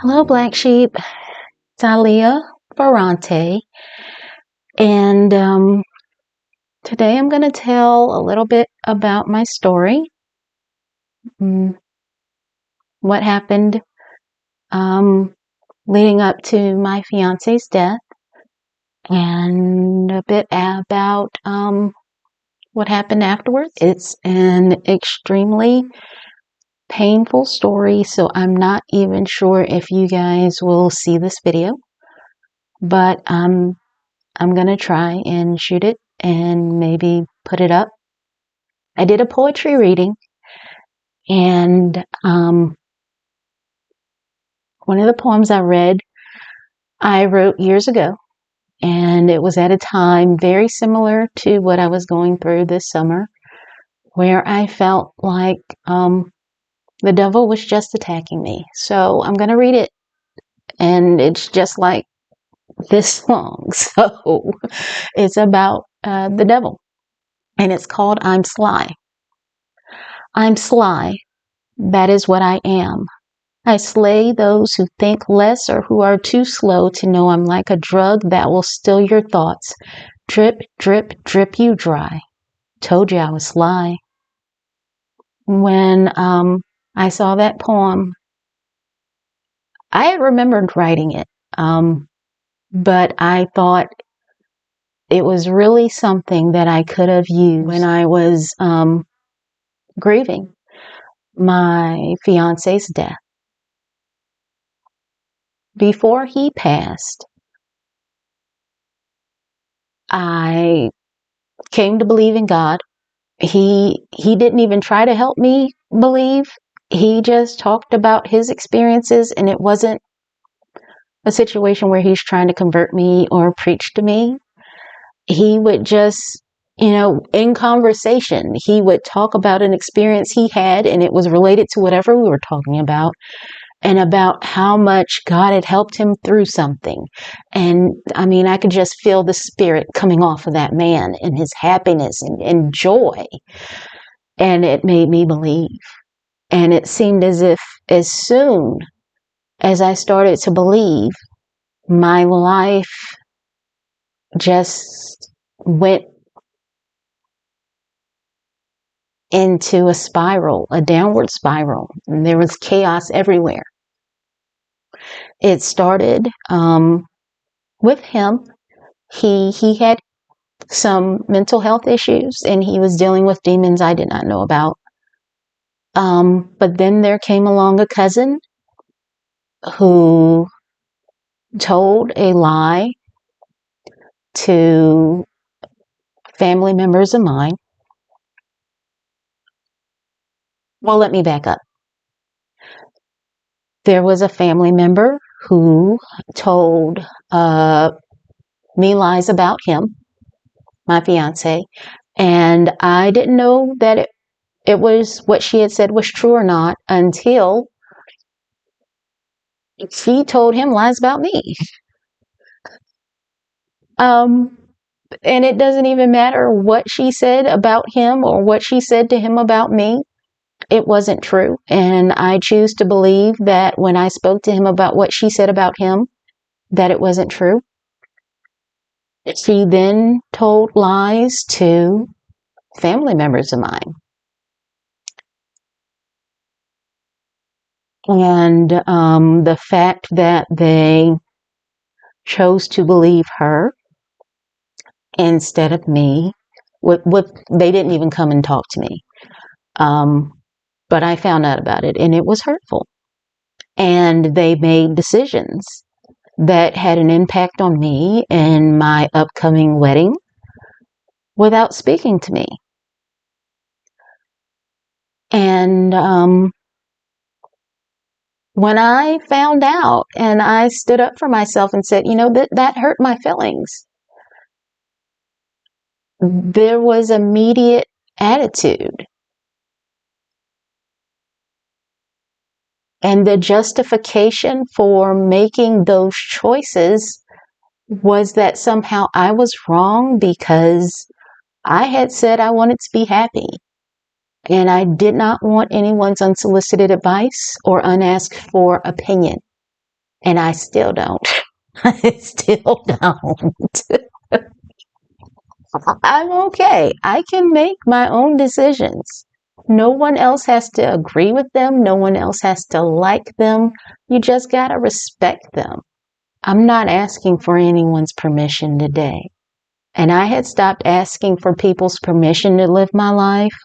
Hello, Black Sheep. It's Alia Ferrante, and today I'm going to tell a little bit about my story, mm, what happened leading up to my fiance's death, and a bit about what happened afterwards. It's an extremely painful story, so I'm not even sure if you guys will see this video, but I'm going to try and shoot it and maybe put it up. I did a poetry reading, and one of the poems I read, I wrote years ago, and it was at a time very similar to what I was going through this summer, where I felt like the devil was just attacking me. So I'm going to read it, and it's just like this long. So it's about the devil, and it's called I'm Sly. I'm sly. That is what I am. I slay those who think less or who are too slow to know I'm like a drug that will still your thoughts. Drip, drip, drip you dry. Told you I was sly. When I saw that poem, I had remembered writing it, but I thought it was really something that I could have used when I was grieving my fiance's death. Before he passed, I came to believe in God. He didn't even try to help me believe. He just talked about his experiences, and it wasn't a situation where he's trying to convert me or preach to me. He would just, in conversation, he would talk about an experience he had, and it was related to whatever we were talking about, and about how much God had helped him through something. And I mean, I could just feel the spirit coming off of that man and his happiness and joy. And it made me believe. And it seemed as if as soon as I started to believe, my life just went into a spiral, a downward spiral. And there was chaos everywhere. It started with him. He had some mental health issues, and he was dealing with demons I did not know about. But then there came along a cousin who told a lie to family members of mine. Well, let me back up. There was a family member who told me lies about him, my fiance, and I didn't know that it was what she had said was true or not until she told him lies about me. And it doesn't even matter what she said about him or what she said to him about me. It wasn't true. And I choose to believe that when I spoke to him about what she said about him, that it wasn't true. She then told lies to family members of mine. And the fact that they chose to believe her instead of me, they didn't even come and talk to me. But I found out about it, and it was hurtful. And they made decisions that had an impact on me and my upcoming wedding without speaking to me. And when I found out and I stood up for myself and said, that hurt my feelings, there was immediate attitude. And the justification for making those choices was that somehow I was wrong because I had said I wanted to be happy. And I did not want anyone's unsolicited advice or unasked for opinion. And I still don't. I still don't. I'm okay. I can make my own decisions. No one else has to agree with them. No one else has to like them. You just got to respect them. I'm not asking for anyone's permission today. And I had stopped asking for people's permission to live my life.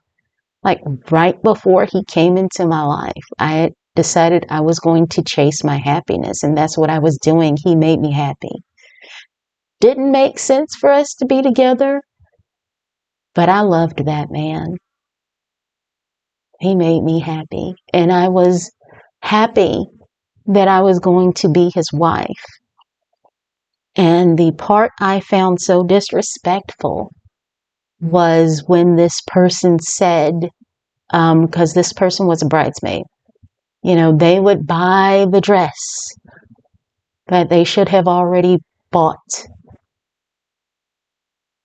Like right before he came into my life, I had decided I was going to chase my happiness. And that's what I was doing. He made me happy. Didn't make sense for us to be together, but I loved that man. He made me happy. And I was happy that I was going to be his wife. And the part I found so disrespectful was when this person said, because this person was a bridesmaid, they would buy the dress that they should have already bought.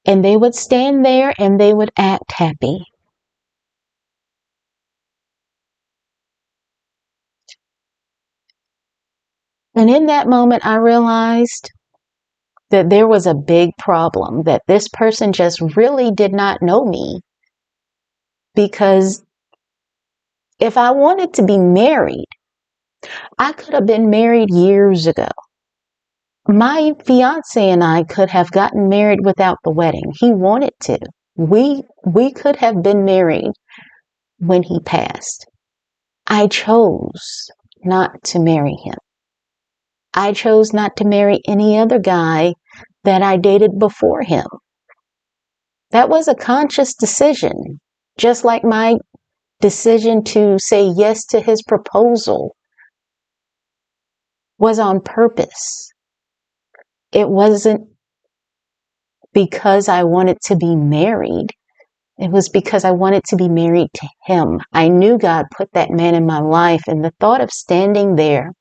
And they would stand there and they would act happy. And in that moment, I realized that there was a big problem, that this person just really did not know me. Because if I wanted to be married, I could have been married years ago. My fiancé and I could have gotten married without the wedding. He wanted to. We could have been married when he passed. I chose not to marry him. I chose not to marry any other guy that I dated before him. That was a conscious decision, just like my decision to say yes to his proposal was on purpose. It wasn't because I wanted to be married. It was because I wanted to be married to him. I knew God put that man in my life, and the thought of standing there,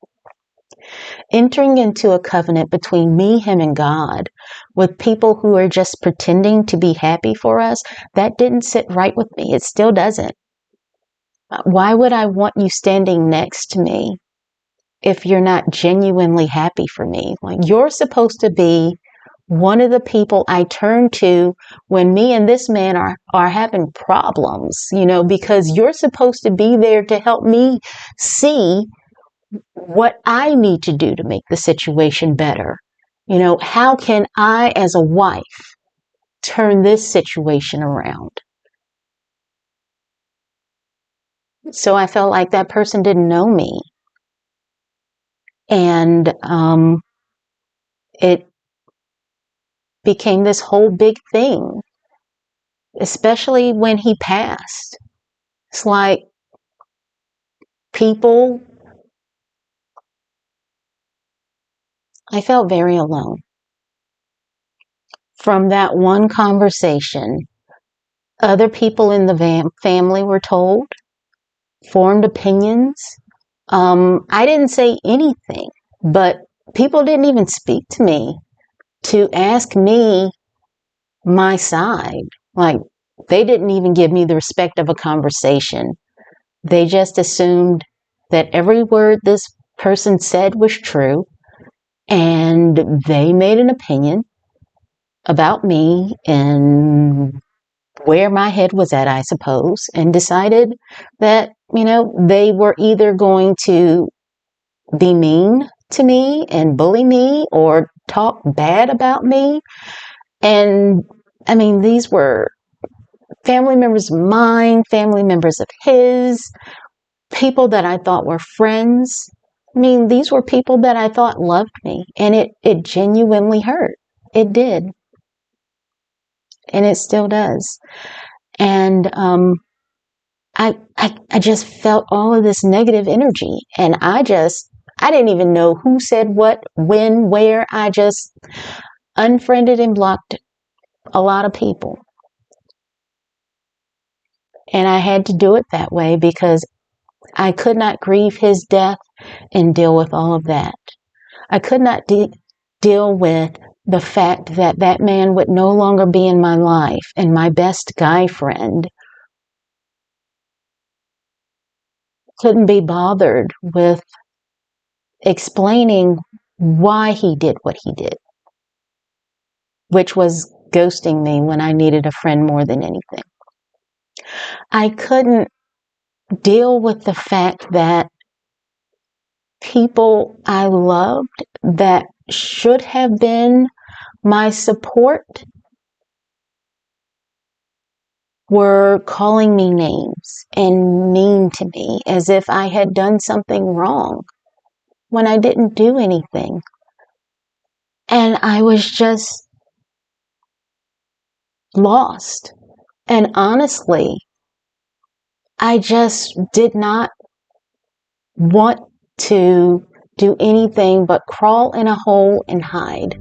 entering into a covenant between me, him, and God with people who are just pretending to be happy for us, that didn't sit right with me. It still doesn't. Why would I want you standing next to me if you're not genuinely happy for me? Like, you're supposed to be one of the people I turn to when me and this man are having problems, because you're supposed to be there to help me see what I need to do to make the situation better. How can I, as a wife, turn this situation around? So I felt like that person didn't know me. And it became this whole big thing, especially when he passed. It's like people, I felt very alone. From that one conversation, other people in the family were told, formed opinions. I didn't say anything, but people didn't even speak to me to ask me my side. Like, they didn't even give me the respect of a conversation. They just assumed that every word this person said was true, and they made an opinion about me and where my head was at, I suppose, and decided that, they were either going to be mean to me and bully me or talk bad about me. And I mean, these were family members of mine, family members of his, people that I thought were friends. I mean, these were people that I thought loved me, and it genuinely hurt. It did. And it still does. And I just felt all of this negative energy, and I didn't even know who said what, when, where. I just unfriended and blocked a lot of people. And I had to do it that way because I could not grieve his death and deal with all of that. I could not deal with the fact that that man would no longer be in my life, and my best guy friend couldn't be bothered with explaining why he did what he did, which was ghosting me when I needed a friend more than anything. I couldn't deal with the fact that people I loved that should have been my support were calling me names and mean to me as if I had done something wrong when I didn't do anything. And I was just lost. And honestly, I just did not want to do anything but crawl in a hole and hide.